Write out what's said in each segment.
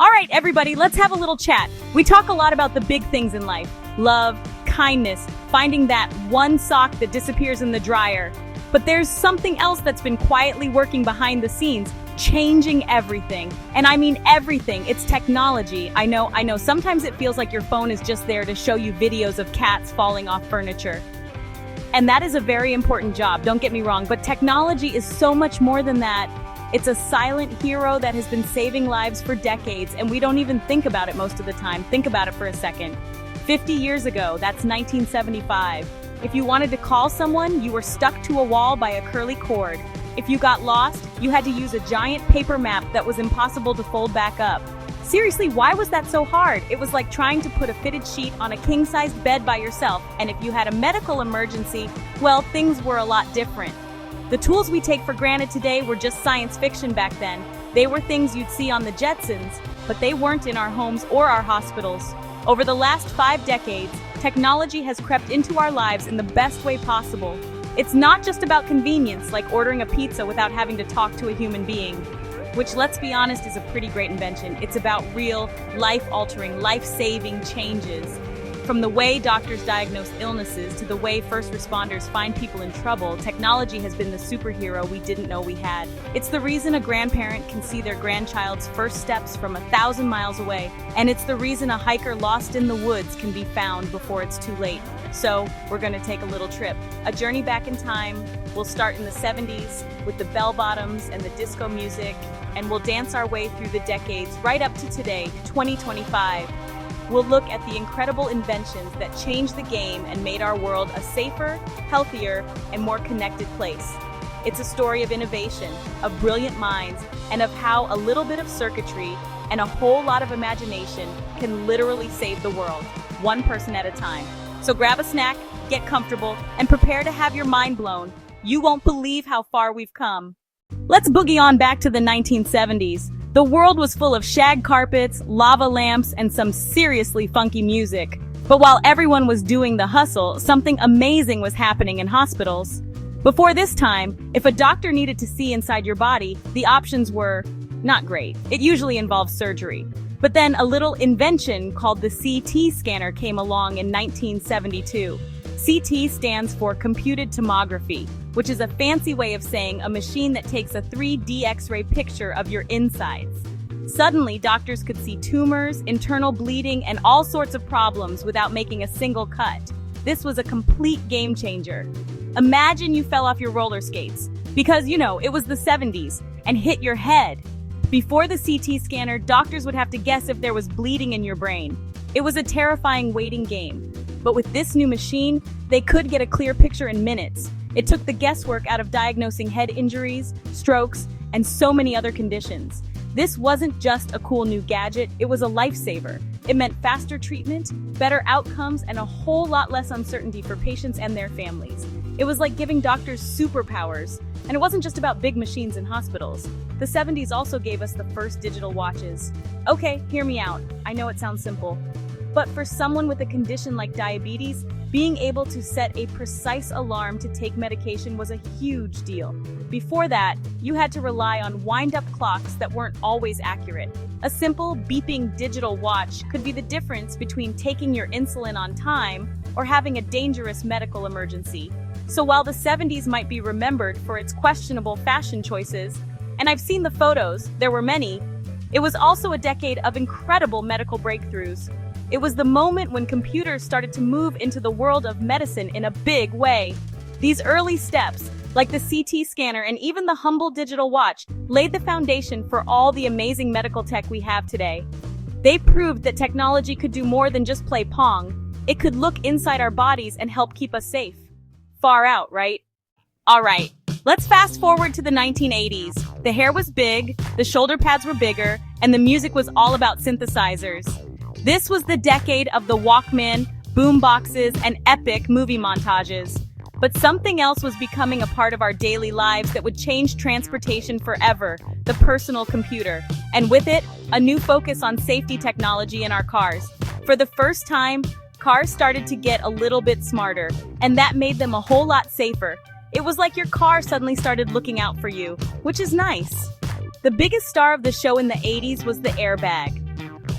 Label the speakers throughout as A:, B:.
A: All right, everybody, let's have a little chat. We talk a lot about the big things in life. Love, kindness, finding that one sock that disappears in the dryer. But there's something else that's been quietly working behind the scenes, changing everything. And I mean everything. It's technology. I know. Sometimes it feels like your phone is just there to show you videos of cats falling off furniture. And that is a very important job, don't get me wrong, but technology is so much more than that. It's a silent hero that has been saving lives for decades, and we don't even think about it most of the time. Think about it for a second. 50 years ago, that's 1975. If you wanted to call someone, you were stuck to a wall by a curly cord. If you got lost, you had to use a giant paper map that was impossible to fold back up. Seriously, why was that so hard? It was like trying to put a fitted sheet on a king-sized bed by yourself, and if you had a medical emergency, well, things were a lot different. The tools we take for granted today were just science fiction back then. They were things you'd see on the Jetsons, but they weren't in our homes or our hospitals. Over the last 5 decades, technology has crept into our lives in the best way possible. It's not just about convenience, like ordering a pizza without having to talk to a human being, which, let's be honest, is a pretty great invention. It's about real, life-altering, life-saving changes. From the way doctors diagnose illnesses to the way first responders find people in trouble, technology has been the superhero we didn't know we had. It's the reason a grandparent can see their grandchild's first steps from 1,000 miles away, and it's the reason a hiker lost in the woods can be found before it's too late. So, we're going to take a little trip. A journey back in time. We'll start in the 70s with the bell-bottoms and the disco music, and we'll dance our way through the decades right up to today, 2025. We'll look at the incredible inventions that changed the game and made our world a safer, healthier, and more connected place. It's a story of innovation, of brilliant minds, and of how a little bit of circuitry and a whole lot of imagination can literally save the world, one person at a time. So grab a snack, get comfortable, and prepare to have your mind blown. You won't believe how far we've come. Let's boogie on back to the 1970s. The world was full of shag carpets, lava lamps, and some seriously funky music. But while everyone was doing the hustle, something amazing was happening in hospitals. Before this time, if a doctor needed to see inside your body, the options were not great. It usually involved surgery. But then a little invention called the CT scanner came along in 1972. CT stands for computed tomography, which is a fancy way of saying a machine that takes a 3D X-ray picture of your insides. Suddenly, doctors could see tumors, internal bleeding, and all sorts of problems without making a single cut. This was a complete game changer. Imagine you fell off your roller skates, because, it was the 70s, and hit your head. Before the CT scanner, doctors would have to guess if there was bleeding in your brain. It was a terrifying waiting game. But with this new machine, they could get a clear picture in minutes. It took the guesswork out of diagnosing head injuries, strokes, and so many other conditions. This wasn't just a cool new gadget, it was a lifesaver. It meant faster treatment, better outcomes, and a whole lot less uncertainty for patients and their families. It was like giving doctors superpowers. And it wasn't just about big machines in hospitals. The 70s also gave us the first digital watches. Okay, hear me out. I know it sounds simple. But for someone with a condition like diabetes, being able to set a precise alarm to take medication was a huge deal. Before that, you had to rely on wind-up clocks that weren't always accurate. A simple beeping digital watch could be the difference between taking your insulin on time or having a dangerous medical emergency. So while the 70s might be remembered for its questionable fashion choices, and I've seen the photos, there were many, it was also a decade of incredible medical breakthroughs. It was the moment when computers started to move into the world of medicine in a big way. These early steps, like the CT scanner and even the humble digital watch, laid the foundation for all the amazing medical tech we have today. They proved that technology could do more than just play Pong. It could look inside our bodies and help keep us safe. Far out, right? All right, let's fast forward to the 1980s. The hair was big, the shoulder pads were bigger, and the music was all about synthesizers. This was the decade of the Walkman, boomboxes, and epic movie montages. But something else was becoming a part of our daily lives that would change transportation forever: the personal computer. And with it, a new focus on safety technology in our cars. For the first time, cars started to get a little bit smarter, and that made them a whole lot safer. It was like your car suddenly started looking out for you, which is nice. The biggest star of the show in the 80s was the airbag.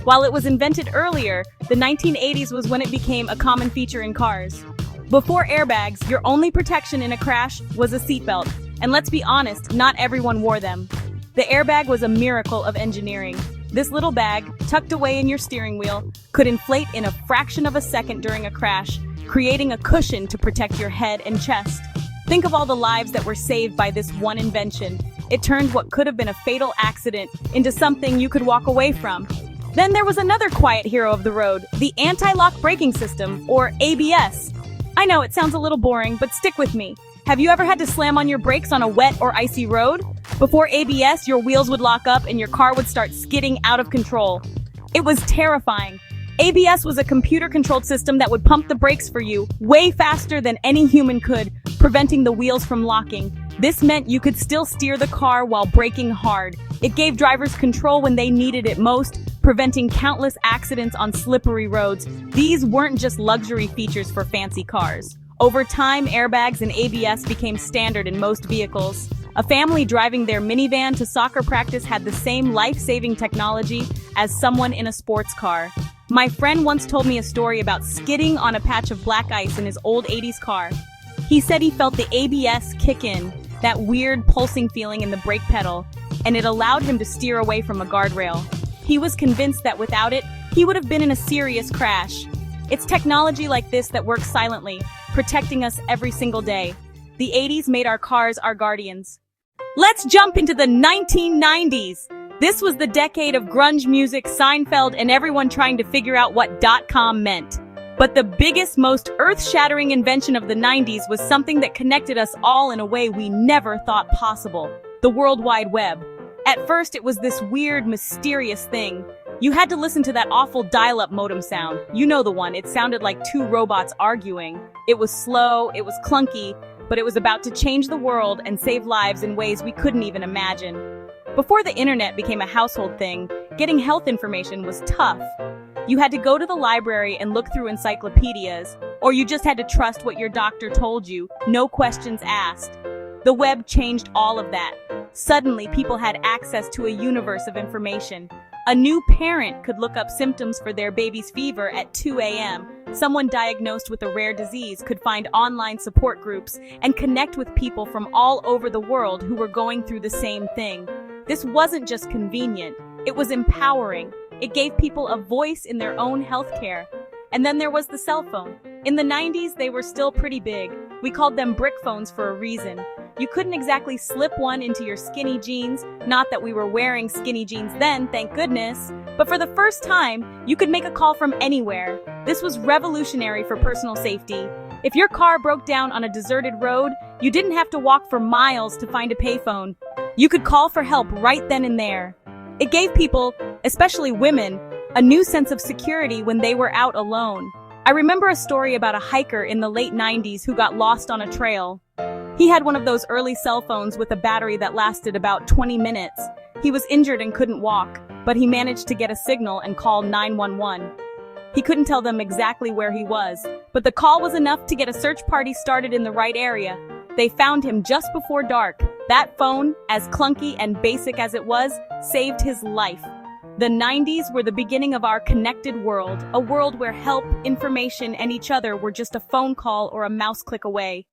A: While it was invented earlier, the 1980s was when it became a common feature in cars. Before airbags, your only protection in a crash was a seatbelt. And let's be honest, not everyone wore them. The airbag was a miracle of engineering. This little bag, tucked away in your steering wheel, could inflate in a fraction of a second during a crash, creating a cushion to protect your head and chest. Think of all the lives that were saved by this one invention. It turned what could have been a fatal accident into something you could walk away from. Then there was another quiet hero of the road, the anti-lock braking system, or ABS. I know it sounds a little boring, but stick with me. Have you ever had to slam on your brakes on a wet or icy road? Before ABS, your wheels would lock up and your car would start skidding out of control. It was terrifying. ABS was a computer-controlled system that would pump the brakes for you way faster than any human could, preventing the wheels from locking. This meant you could still steer the car while braking hard. It gave drivers control when they needed it most, preventing countless accidents on slippery roads. These weren't just luxury features for fancy cars. Over time, airbags and ABS became standard in most vehicles. A family driving their minivan to soccer practice had the same life-saving technology as someone in a sports car. My friend once told me a story about skidding on a patch of black ice in his old 80s car. He said he felt the ABS kick in, that weird pulsing feeling in the brake pedal, and it allowed him to steer away from a guardrail. He was convinced that without it, he would have been in a serious crash. It's technology like this that works silently, protecting us every single day. The 80s made our cars our guardians. Let's jump into the 1990s. This was the decade of grunge music, Seinfeld, and everyone trying to figure out what .com meant. But the biggest, most earth-shattering invention of the 90s was something that connected us all in a way we never thought possible: the World Wide Web. At first, it was this weird, mysterious thing. You had to listen to that awful dial-up modem sound. You know the one. It sounded like two robots arguing. It was slow, it was clunky, but it was about to change the world and save lives in ways we couldn't even imagine. Before the internet became a household thing, getting health information was tough. You had to go to the library and look through encyclopedias, or you just had to trust what your doctor told you, no questions asked. The web changed all of that. Suddenly, people had access to a universe of information. A new parent could look up symptoms for their baby's fever at 2 a.m. Someone diagnosed with a rare disease could find online support groups and connect with people from all over the world who were going through the same thing. This wasn't just convenient, it was empowering. It gave people a voice in their own healthcare. And then there was the cell phone. In the 90s, they were still pretty big. We called them brick phones for a reason. You couldn't exactly slip one into your skinny jeans, not that we were wearing skinny jeans then, thank goodness. But for the first time, you could make a call from anywhere. This was revolutionary for personal safety. If your car broke down on a deserted road, you didn't have to walk for miles to find a payphone. You could call for help right then and there. It gave people, especially women, a new sense of security when they were out alone. I remember a story about a hiker in the late 90s who got lost on a trail. He had one of those early cell phones with a battery that lasted about 20 minutes. He was injured and couldn't walk, but he managed to get a signal and call 911. He couldn't tell them exactly where he was, but the call was enough to get a search party started in the right area. They found him just before dark. That phone, as clunky and basic as it was, saved his life. The 90s were the beginning of our connected world, a world where help, information, and each other were just a phone call or a mouse click away.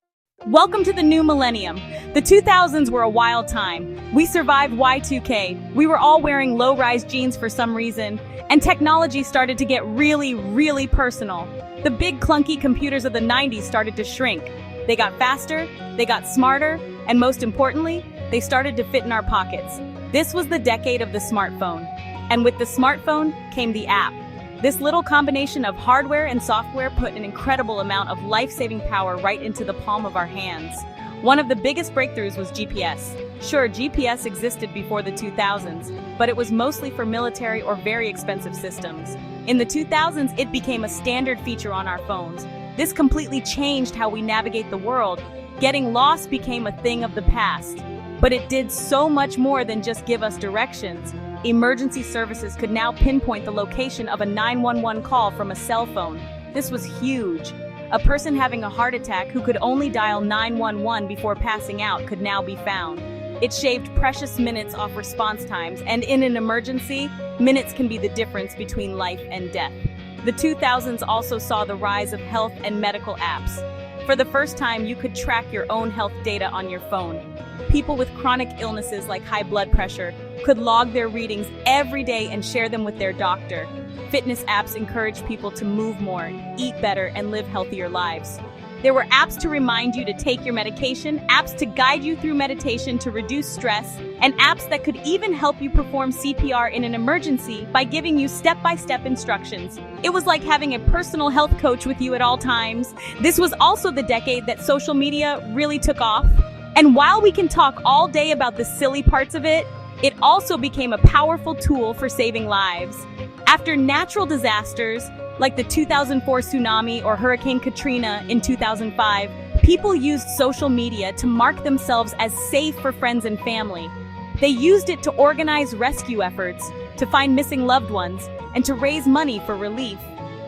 A: Welcome to the new millennium. The 2000s were a wild time. We survived Y2K. We were all wearing low-rise jeans for some reason, and technology started to get really, really personal. The big clunky computers of the 90s started to shrink. They got faster, they got smarter, and most importantly, they started to fit in our pockets. This was the decade of the smartphone. And with the smartphone came the app. This little combination of hardware and software put an incredible amount of life-saving power right into the palm of our hands. One of the biggest breakthroughs was GPS. Sure, GPS existed before the 2000s, but it was mostly for military or very expensive systems. In the 2000s, it became a standard feature on our phones. This completely changed how we navigate the world. Getting lost became a thing of the past. But it did so much more than just give us directions. Emergency services could now pinpoint the location of a 911 call from a cell phone. This was huge. A person having a heart attack who could only dial 911 before passing out could now be found. It shaved precious minutes off response times, and in an emergency, minutes can be the difference between life and death. The 2000s also saw the rise of health and medical apps. For the first time, you could track your own health data on your phone. People with chronic illnesses like high blood pressure could log their readings every day and share them with their doctor. Fitness apps encourage people to move more, eat better, and live healthier lives. There were apps to remind you to take your medication, apps to guide you through meditation to reduce stress, and apps that could even help you perform CPR in an emergency by giving you step-by-step instructions. It was like having a personal health coach with you at all times. This was also the decade that social media really took off. And while we can talk all day about the silly parts of it, it also became a powerful tool for saving lives. After natural disasters, like the 2004 tsunami or Hurricane Katrina in 2005, people used social media to mark themselves as safe for friends and family. They used it to organize rescue efforts, to find missing loved ones, and to raise money for relief.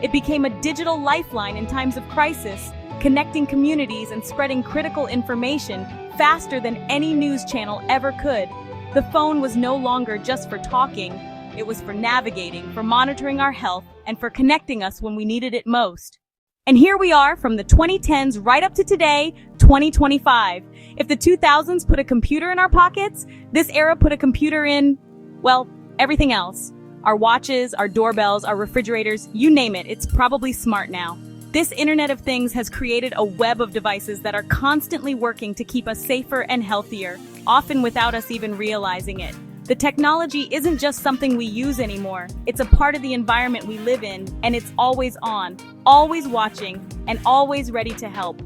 A: It became a digital lifeline in times of crisis, connecting communities and spreading critical information faster than any news channel ever could. The phone was no longer just for talking. It was for navigating, for monitoring our health, and for connecting us when we needed it most. And here we are from the 2010s right up to today, 2025. If the 2000s put a computer in our pockets, this era put a computer in, well, everything else. Our watches, our doorbells, our refrigerators, you name it, it's probably smart now. This Internet of Things has created a web of devices that are constantly working to keep us safer and healthier, often without us even realizing it. The technology isn't just something we use anymore. It's a part of the environment we live in, and it's always on, always watching, and always ready to help.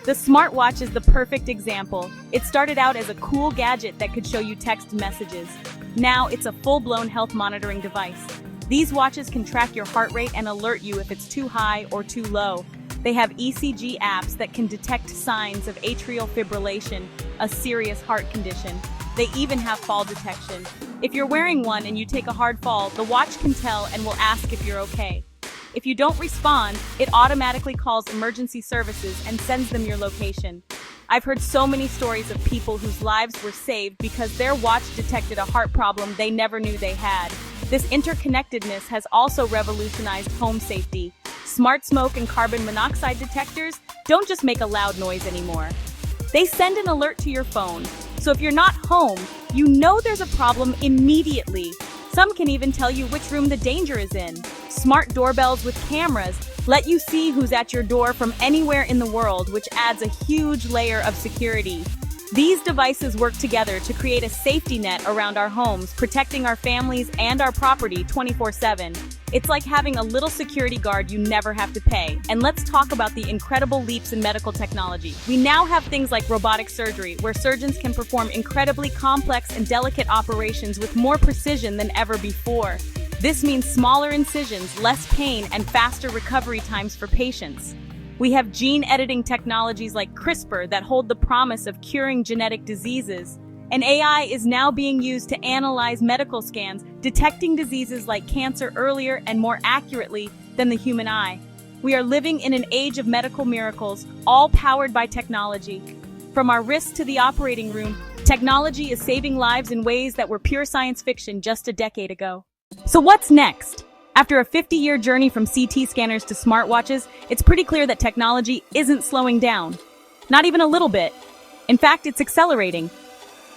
A: The smartwatch is the perfect example. It started out as a cool gadget that could show you text messages. Now it's a full-blown health monitoring device. These watches can track your heart rate and alert you if it's too high or too low. They have ECG apps that can detect signs of atrial fibrillation, a serious heart condition. They even have fall detection. If you're wearing one and you take a hard fall, the watch can tell and will ask if you're okay. If you don't respond, it automatically calls emergency services and sends them your location. I've heard so many stories of people whose lives were saved because their watch detected a heart problem they never knew they had. This interconnectedness has also revolutionized home safety. Smart smoke and carbon monoxide detectors don't just make a loud noise anymore. They send an alert to your phone. So if you're not home, you know there's a problem immediately. Some can even tell you which room the danger is in. Smart doorbells with cameras let you see who's at your door from anywhere in the world, which adds a huge layer of security. These devices work together to create a safety net around our homes, protecting our families and our property 24/7. It's like having a little security guard you never have to pay. And let's talk about the incredible leaps in medical technology. We now have things like robotic surgery, where surgeons can perform incredibly complex and delicate operations with more precision than ever before. This means smaller incisions, less pain, and faster recovery times for patients. We have gene editing technologies like CRISPR that hold the promise of curing genetic diseases. And AI is now being used to analyze medical scans, detecting diseases like cancer earlier and more accurately than the human eye. We are living in an age of medical miracles, all powered by technology. From our wrists to the operating room, technology is saving lives in ways that were pure science fiction just a decade ago. So what's next? After a 50-year journey from CT scanners to smartwatches, it's pretty clear that technology isn't slowing down. Not even a little bit. In fact, it's accelerating.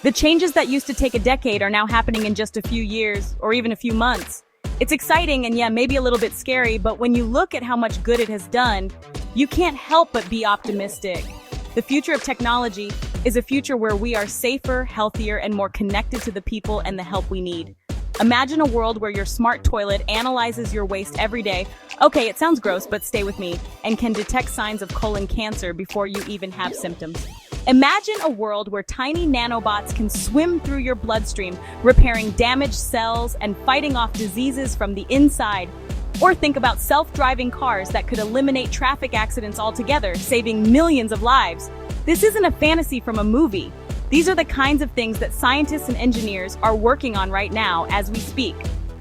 A: The changes that used to take a decade are now happening in just a few years, or even a few months. It's exciting and maybe a little bit scary, but when you look at how much good it has done, you can't help but be optimistic. The future of technology is a future where we are safer, healthier, and more connected to the people and the help we need. Imagine a world where your smart toilet analyzes your waste every day. Okay, it sounds gross, but stay with me, and can detect signs of colon cancer before you even have symptoms. Imagine a world where tiny nanobots can swim through your bloodstream, repairing damaged cells and fighting off diseases from the inside. Or think about self-driving cars that could eliminate traffic accidents altogether, saving millions of lives. This isn't a fantasy from a movie. These are the kinds of things that scientists and engineers are working on right now as we speak.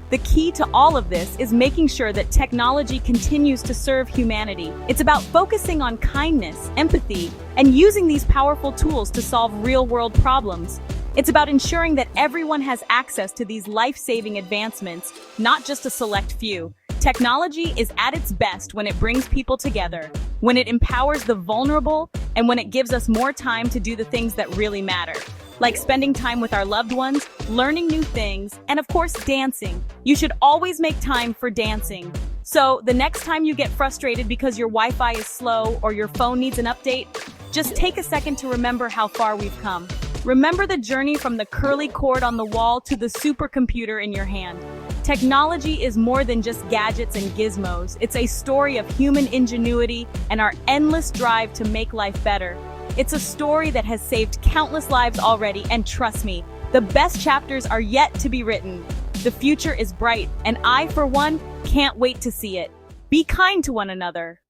A: The key to all of this is making sure that technology continues to serve humanity. It's about focusing on kindness, empathy, and using these powerful tools to solve real-world problems. It's about ensuring that everyone has access to these life-saving advancements, not just a select few. Technology is at its best when it brings people together, when it empowers the vulnerable, and when it gives us more time to do the things that really matter. Like spending time with our loved ones, learning new things, and of course, dancing. You should always make time for dancing. So, the next time you get frustrated because your Wi-Fi is slow or your phone needs an update, just take a second to remember how far we've come. Remember the journey from the curly cord on the wall to the supercomputer in your hand. Technology is more than just gadgets and gizmos. It's a story of human ingenuity and our endless drive to make life better. It's a story that has saved countless lives already, and trust me, the best chapters are yet to be written. The future is bright, and I, for one, can't wait to see it. Be kind to one another.